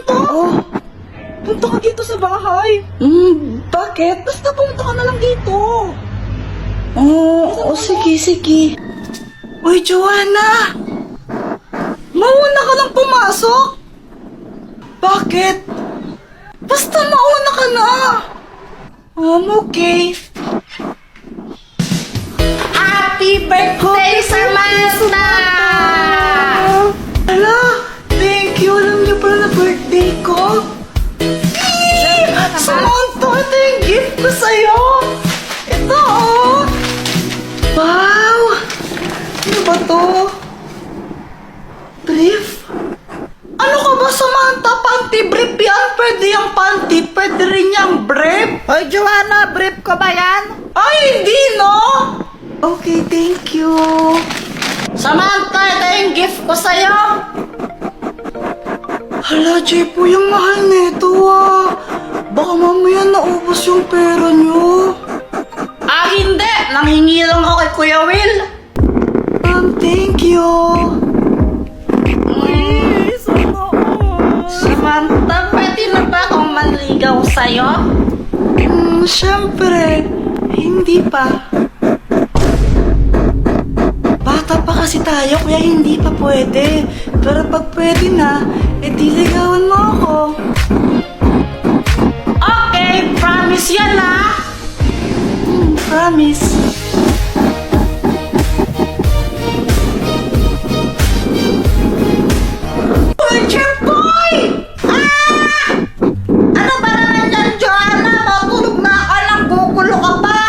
to? Oh, Punta ka dito sa bahay. bakit? Basta pumunta ka na lang dito. Sige. Uy, Joanna! Mauna ka lang pumasok? Bakit? Basta mauna ka na. Okay. Happy birthday, Samantha! Hala, thank you. Alam niyo pala na birthday ko. Samantha, ito yung gift ko sa'yo. Ito, oh. Wow! Ano ba to? Brief? Ano ka ba, Samantha? Panty brief yan? Pwede yung panty, pwede rin yung brief. Hoy, Joanna, brief ko ba yan? Ay, hindi, no? Okay, thank you. Samantha, ito yung gift ko sa'yo. Hala, Jepo, yung mahal nito, ah. Baka mamaya naubos yung pera niyo. Hindi. Nanghingi lang ako kay Kuya Will. Thank you. Ay, sana all. Samantha, pwede na ba akong manligaw sa'yo? Siyempre, hindi pa. Bata pa kasi tayo, kaya hindi pa pwede. Pero pag pwede na, diligawan mo ako. Okay, promise yan ah. Promise. Uy, Jeff Boy! Ano ba naman yan, Joanna? Matulog na ka lang, gugulo ka pa.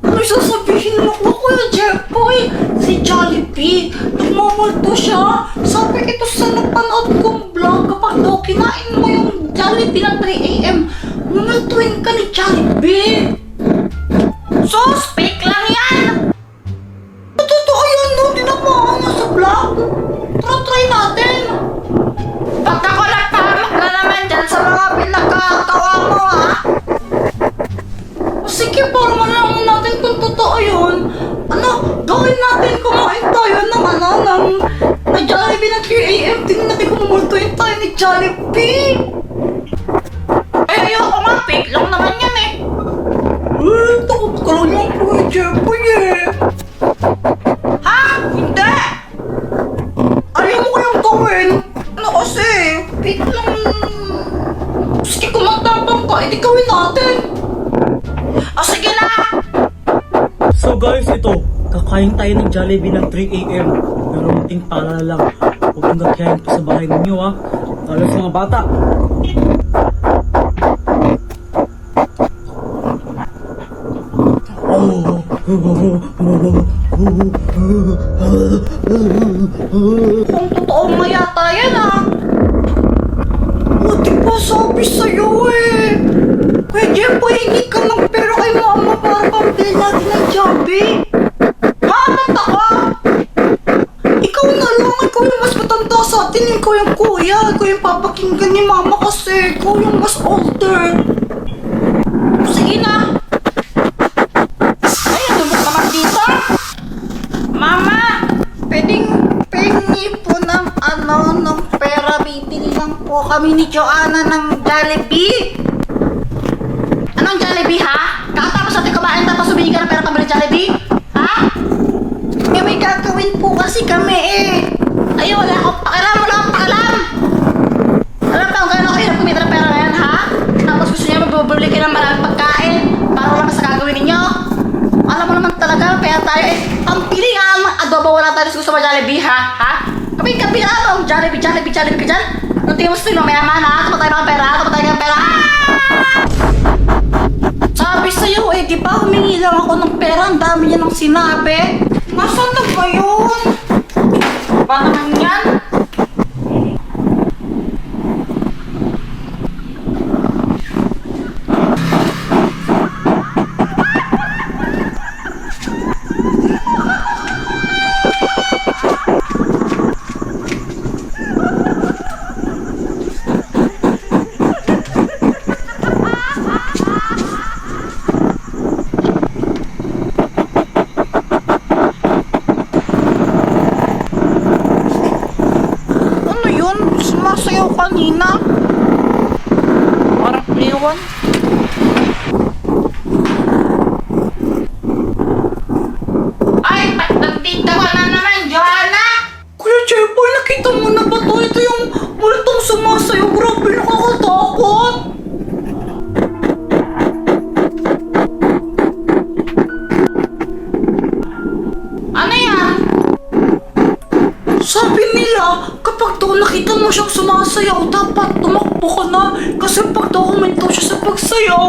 May sasabihin mo ko, Kuya Jeffoy. Si Jollibee, nagmamulto siya. Sabi ito sa napanood kong vlog, kapag daw kinain mo yung Jollibee ng 3 AM, mumultuin ka ni Jollibee. Sus, fake lang yan. Totoo yun, no? Tinamaan niya sa vlog. Try natin. Pag ako nagpahamak na naman dyan sa mga pinagkatawa mo, ha? Sige, para malaman natin kung totoo yun. Ano, gawin natin, kumain tayo ng Jollibee ng 3 AM. Tingnan natin kung mumultuin tayo ni Jollibee. Ay, ayoko nga, fake lang naman yan eh. Takot ka lang yung Kuya Jeffoy eh. Ha? Hindi! Ayaw mo kayang gawin? Ano kasi? Fake lang. Sige, kung magtapang ka, edi gawin natin. O sige na! So guys, ito, kakain tayo ng Jollibee ng 3 AM. Pero munting paalala lang, huwag mong gagyahin ito sa bahay ninyo ha. Lalo sa mga bata. Kung totoo nga yata yan ah. Buti pa sabi sa'yo eh. Kuya Jeffoy, hingi ka ng pera kay mama para pambili natin ng Jollibee. Matanda ko! Ikaw na lang, ikaw yung mas matanda sa atin, ikaw yung kuya, ikaw yung papakinggan ni mama kasi, ikaw yung mas older. Sige na! Ay, ano ba naman dito? Mama! Pwedeng pengi po ng ng pera. Bibili lang po kami ni Joanna ng Jollibee. Anong Jollibee ha? Kakatapos natin kumain tapos humingi ka ng pera pambili Jollibee? Ha? Eh may gagawin po kasi kami eh. Ay wala akong pakialam, wala akong pakialam. Alam ba kung gano'n kayo kumita ng pera ngayon ha? Tapos gusto niya magbubuli kayo ng maraming pagkain para wala sa gagawin ninyo. Alam mo naman talaga, kaya tayo eh, ang pili nga ang adobo wala tayo gusto sa Jollibee ha? Ha? Kapi na ang Jollibee ka dyan? Nung tingin mo sa sino, mayaman ha? Kapag tayo mga pera, kapag tayo mga pera. Sabi sa'yo eh, di ba humingi lang ako ng pera, ang dami niya nang sinabi. Nasaan na ba yun? Ba naman yan? na. Parang iwan. Ay, ba't nandito ka na naman, Joanna? Kuya Jeboy, nakita mo na ba to? Ito yung multong sumasayo. Grabe, nakakatakot. Ano yan? Sabi nila, kapag daw nakita mo siyang sumasayaw, dapat tumakbo ka na. Kasi pag daw huminto siya sa pagsayaw,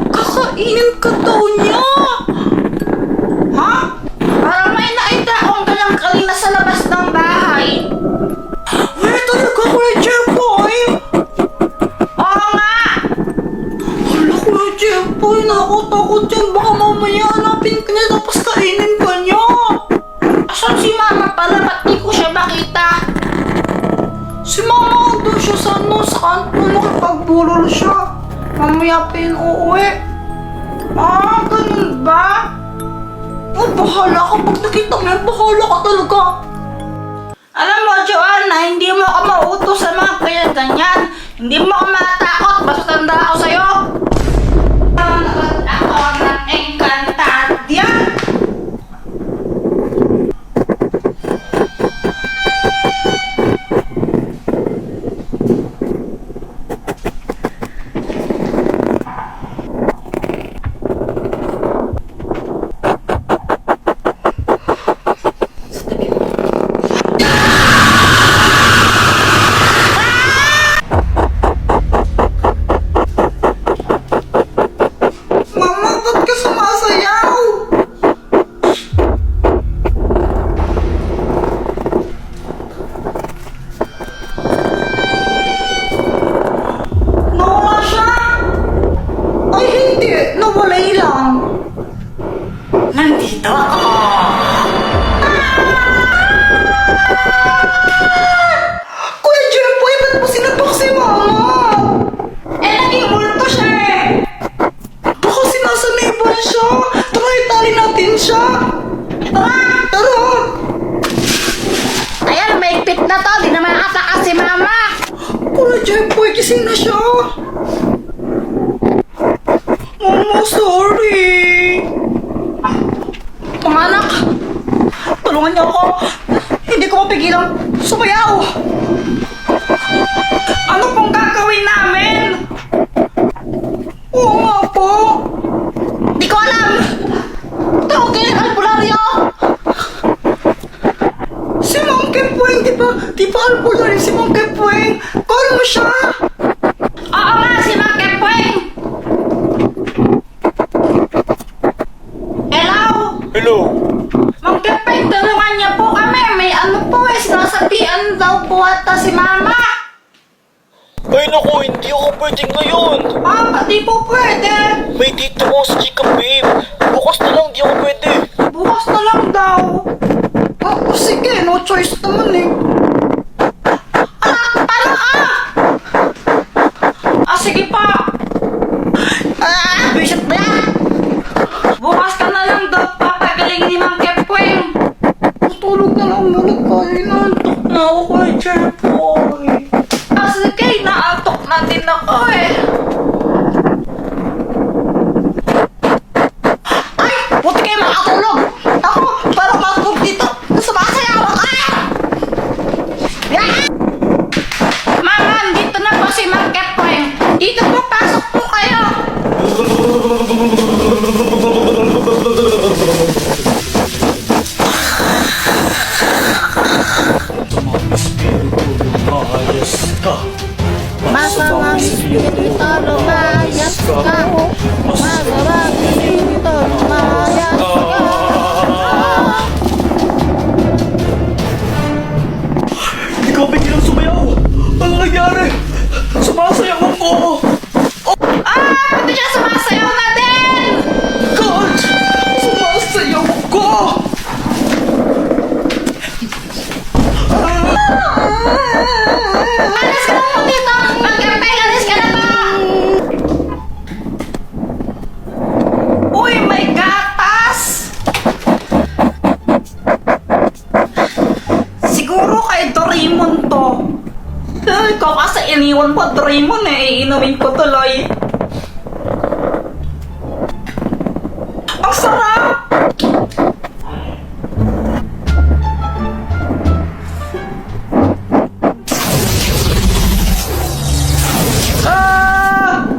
kakainin ka daw niya. Ha? Parang may nakita akong galang kanina sa labas ng bahay. Wala talaga, Kuya Jeboy. Oo nga! Hala, Kuya Jeboy, nakakatakot yan. Baka mamaya hanapin ka niya tapos kainin ka niya. Asan si mama pala? Ba't di ko siya makita? Si Mama doon siya sa sa kanto, nakipagbulol siya. Mamaya pa yun uuwi. Ah, ganun ba? Oh, bahala ka. Pag nakita mo yan, bahala ka talaga. Alam mo, Joanna, hindi mo ako mautos sa mga ganyan-ganyan. Hindi mo ako matakot, basta tanda ako sa'yo. Nanonood ako ng Encantadia. Mama, ba't ka sumasayaw? Nawala siya? Ay, hindi. Nawalay lang. Nandito ako. Kuya Jeboy, ba't mo sinapak si Mama? Eh, naging multo siya eh. Baka sinasaniban siya. Tara, itali natin siya. Tara! Tara. Ayan, may pit na to. Di naman atakas si mama. Kuya Jeboy, gising na siya. Mama, sorry. Mga anak, Tulungan niyo ako. Hindi ko mapigilang sumayaw. ano pong gagawin namin? Oo nga po. Di ko alam. Tawagin ang albularyo. Si Ma'am Kepweng, di ba albularyo si Ma'am Kepweng? Call mo siya. Oo nga, si Mang Kepweng. Hello? Hello. Mang Kepweng, tulungan niyo po kami. May ano po eh, sinasabihan daw po ata si mama. Ay naku, hindi ako pwede ngayon. Ah, di po pwede. May dito ko sa Chika Babe. Bukas na lang, di ako pwede. Bukas na lang daw. Oh, sige, no choice naman eh. Paano ka? Ah, sige pa. Bisit na yan. Bukas ka na lang daw papagaling ni Mang Kepweng. Tulog na lang muna kayo. Nantok na ako, Kuya Jeboy. Ah, sige, naantok na din ako eh. Ay, buti kayo makatulog. Ako, para matulog dito. Sumasayaw ako. Mama, dito na po si Mang Kepweng. Dito po, pasok po kayo. Ayos ka. Masamang espiritu lumayas ka. Masamang espiritu lumayas ka. Hindi ko pigilang sumayaw. Ano nangyari? Sumasayaw ako. Ah, pati siya sumasayaw na din. God! Sumasayaw ko! Alis ka na po dito. Mang Kepweng, alis ka na po. Uy, may gatas. Siguro kay Doraemon to. Ikaw kasi iniwan naman po, Draymond eh. Iinumin ko tuloy. Ang sarap!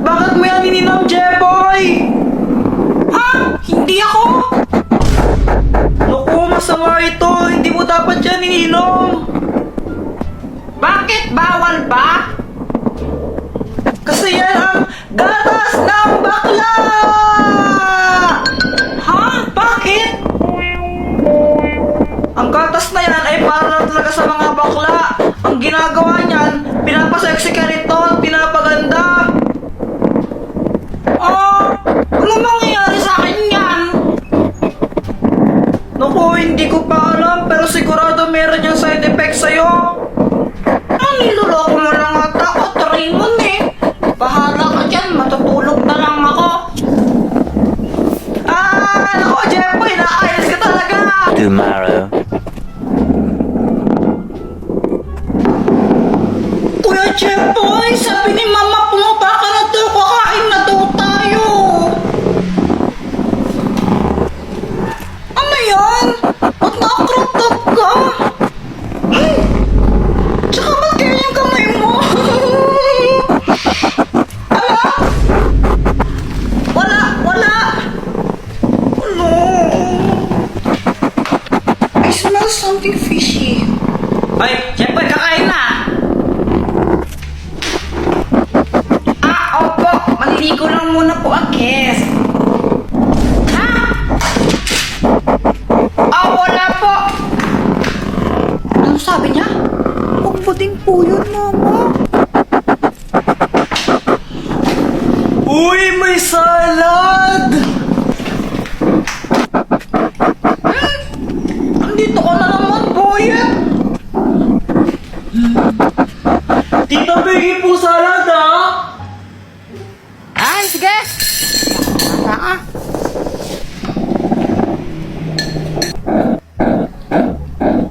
Bakit mo yan ininom, Jeboy? Ha? Hindi ako! Naku, masama ito. Hindi mo dapat yan ininom. Bakit? Bawal ba? Kasi yan ang gatas ng bakla! Ha? Bakit? Ang gatas na yan ay para talaga sa mga bakla. Ang ginagawa niyan, pinapasexy ka rito at pinapaganda. Ano mangyayari sa akin yan? Naku, hindi ko pa alam, pero sigurado meron yung side effect sa'yo. Niloloko mo lang ata ako, Raymond eh. Bahala ka dyan, matutulog na lang ako. Naku, Jeboy, nakayos ka talaga. Tomorrow. Kuya Jeboy, sabi ni Mama, pumaba ka na daw, kakain na daw tayo. Ano yan? Ba't naka-crop top ka? Tsaka ba't kaya yung kamay mo? Ala? Wala. Ano? I smell something fishy. Ay, Jeboy, kakain na. Opo, maliligo lang muna po ang guest. Wala po. Ano sabi niya? Pagputing po yun, Mama. Uy, may salad! Andito ka na naman, Boyet! Tita Peggy po salad ah! Ay, sige!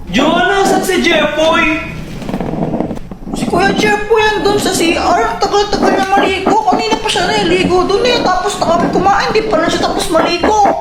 Joanna, saan si Jeffoy? Si Kuya Jeff po yan doon sa CR. Ang tagal-tagal na maligo. Kanina pa siya naligo doon eh. Tapos na kami kumain. Di pa na siya tapos maligo.